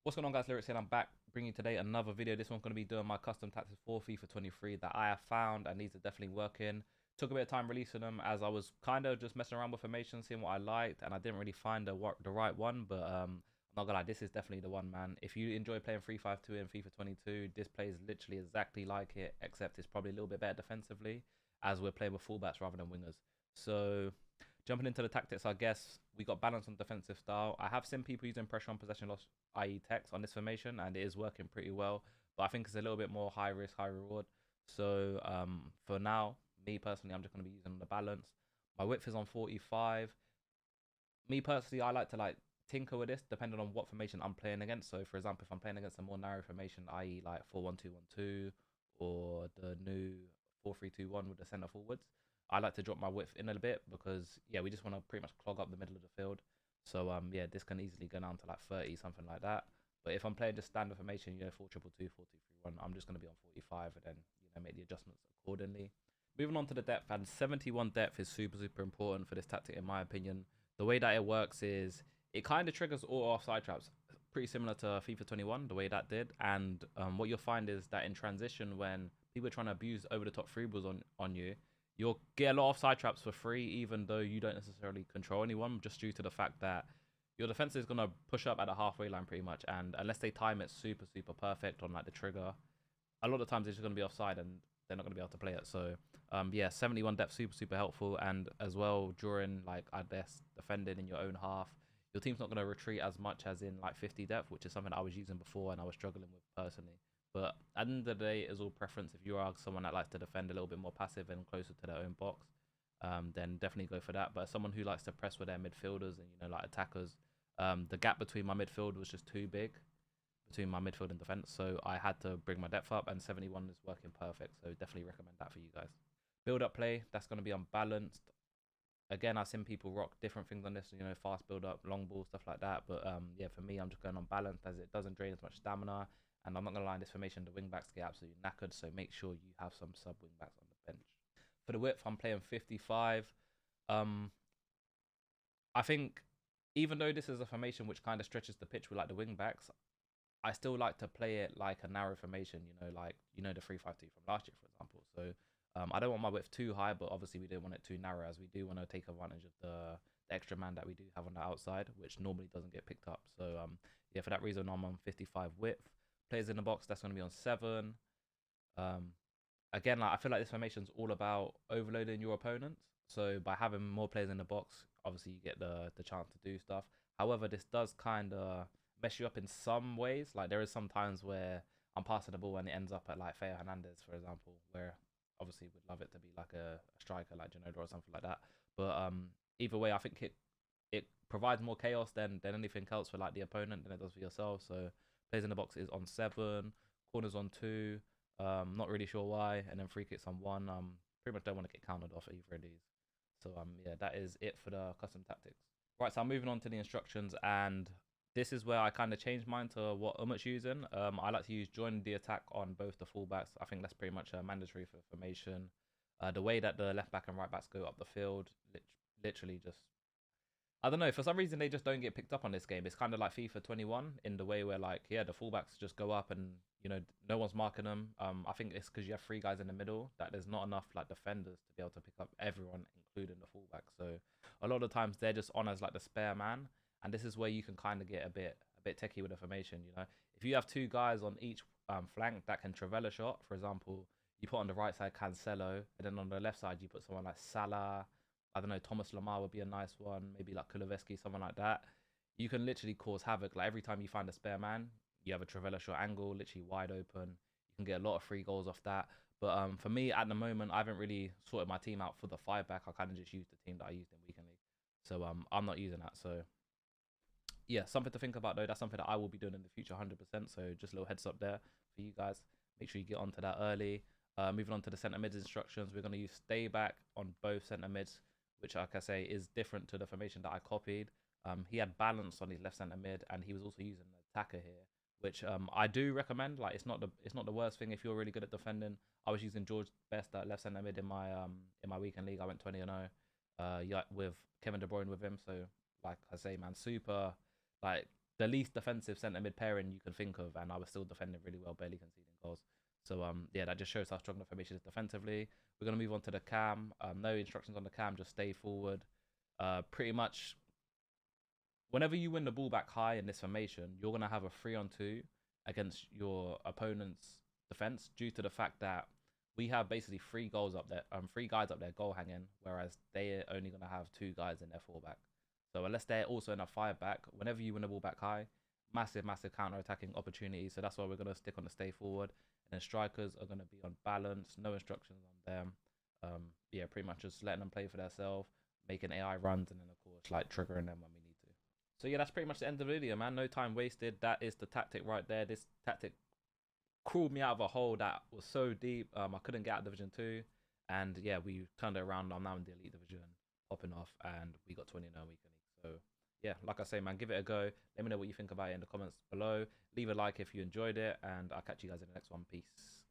What's going on, guys? Lyrics here. I'm back bringing you today another video. This one's going to be doing my custom tactics for FIFA 23 that I have found and these are definitely working. Took a bit of time releasing them as I was kind of just messing around with formation, seeing what I liked, and I didn't really find the right one. But I'm not gonna lie, this is definitely the one, man. If you enjoy playing 3-5-2 in FIFA 22, this plays literally exactly like it, except it's probably a little bit better defensively, as we're playing with fullbacks rather than wingers. So jumping into the tactics, I guess we got balance on defensive style. I have seen people using pressure on possession loss, i.e. text, on this formation, and it is working pretty well. But I think it's a little bit more high risk, high reward. So for now, me personally, I'm just going to be using the balance. My width is on 45. Me personally, I like to tinker with this depending on what formation I'm playing against. So for example, if I'm playing against a more narrow formation, i.e. like 4-1-2-1-2 or the new 4-3-2-1 with the centre forwards, I like to drop my width in a bit because yeah, we just want to pretty much clog up the middle of the field. So yeah, this can easily go down to like 30, something like that. But if I'm playing just standard formation, 4-2-2-2, 4-2-3-1, I'm just going to be on 45 and then make the adjustments accordingly. Moving on to the depth, and 71 depth is super important for this tactic in my opinion. The way that it works is it kind of triggers all offside traps, pretty similar to FIFA 21, the way that did. And what you'll find is that in transition, when people are trying to abuse over the top free balls on you, you'll get a lot of side traps for free, even though you don't necessarily control anyone, just due to the fact that your defense is going to push up at the halfway line pretty much. And unless they time it super perfect on like the trigger, a lot of times it's just going to be offside and they're not going to be able to play it. So yeah, 71 depth, super helpful. And as well, during like, I guess, defending in your own half, your team's not going to retreat as much as in like 50 depth, which is something I was using before and I was struggling with personally. But at the end of the day, it's all preference. If you are someone that likes to defend a little bit more passive and closer to their own box, then definitely go for that. But as someone who likes to press with their midfielders and like attackers, the gap between my midfield was just too big between my midfield and defense, so I had to bring my depth up, and 71 is working perfect. So definitely recommend that for you guys. Build up play, that's going to be unbalanced. Again, I've seen people rock different things on this, fast build up, long ball, stuff like that. But yeah, for me, I'm just going on balance as it doesn't drain as much stamina. And I'm not going to lie, in this formation, the wing backs get absolutely knackered. So make sure you have some sub wing backs on the bench. For the width, I'm playing 55. I think even though this is a formation which kind of stretches the pitch with like the wing backs, I still like to play it like a narrow formation, like the 3-5-2 from last year, for example. So I don't want my width too high, but obviously we don't want it too narrow, as we do want to take advantage of the extra man that we do have on the outside, which normally doesn't get picked up. So yeah, for that reason, I'm on 55 width. Players in the box, that's going to be on 7. Again, like, I feel like this formation is all about overloading your opponents. So by having more players in the box, obviously you get the chance to do stuff. However, this does kind of mess you up in some ways. Like there is some times where I'm passing the ball and it ends up at like Theo Hernandez, for example, where obviously we'd love it to be like a striker like Genoda or something like that. But either way, I think it provides more chaos than anything else for like the opponent than it does for yourself. So players in the box is on 7, corners on 2. Not really sure why, and then free kicks on 1. Pretty much don't want to get countered off either of these. So yeah, that is it for the custom tactics. Right, so I'm moving on to the instructions, and this is where I kind of changed mine to what Umut's using. I like to use join the attack on both the fullbacks. I think that's pretty much mandatory for formation. The way that the left back and right backs go up the field, literally just, I don't know, for some reason they just don't get picked up on this game. It's kind of like FIFA 21 in the way where like, yeah, the fullbacks just go up and no one's marking them. I think it's because you have 3 guys in the middle that there's not enough like defenders to be able to pick up everyone, including the fullback. So a lot of the times they're just on as like the spare man, and this is where you can kind of get a bit techie with the formation. If you have 2 guys on each flank that can Travella shot, for example, you put on the right side Cancelo, and then on the left side you put someone like Salah. I don't know, Thomas Lamar would be a nice one. Maybe like Kuleveski, someone like that. You can literally cause havoc. Like every time you find a spare man, you have a Travella shot angle, literally wide open. You can get a lot of free goals off that. But for me, at the moment, I haven't really sorted my team out for the 5 back. I kind of just used the team that I used in Weekend League. So I'm not using that. So yeah, something to think about though. That's something that I will be doing in the future, 100%. So just a little heads up there for you guys. Make sure you get onto that early. Moving on to the centre mids instructions, we're going to use stay back on both centre mids, which, like I say, is different to the formation that I copied. He had balance on his left centre mid, and he was also using an attacker here, which I do recommend. Like, it's not the worst thing if you're really good at defending. I was using George Best at left centre mid in my weekend league. I went 20-0, yeah, with Kevin De Bruyne with him. So, like I say, man, super like the least defensive centre mid pairing you can think of, and I was still defending really well, barely conceding goals. So yeah, that just shows how strong the formation is defensively. We're gonna move on to the cam. No instructions on the cam, just stay forward. Pretty much, whenever you win the ball back high in this formation, you're gonna have a 3-on-2 against your opponent's defense, due to the fact that we have basically 3 guys up there goal hanging, whereas they're only gonna have 2 guys in their fullback. So unless they're also in a 5-back, whenever you win the ball back high, massive counter-attacking opportunity. So that's why we're gonna stick on the stay forward. And then strikers are gonna be on balance, no instructions on them. Yeah, pretty much just letting them play for themselves, making AI runs, and then of course like triggering them when we need to. So yeah, that's pretty much the end of the video, man. No time wasted. That is the tactic right there. This tactic crawled me out of a hole that was so deep. I couldn't get out of Division 2. And yeah, we turned it around. I'm now in the Elite Division, hopping off, and we got 20 in a week. So yeah, like I say, man, give it a go. Let me know what you think about it in the comments below. Leave a like if you enjoyed it, and I'll catch you guys in the next one. Peace.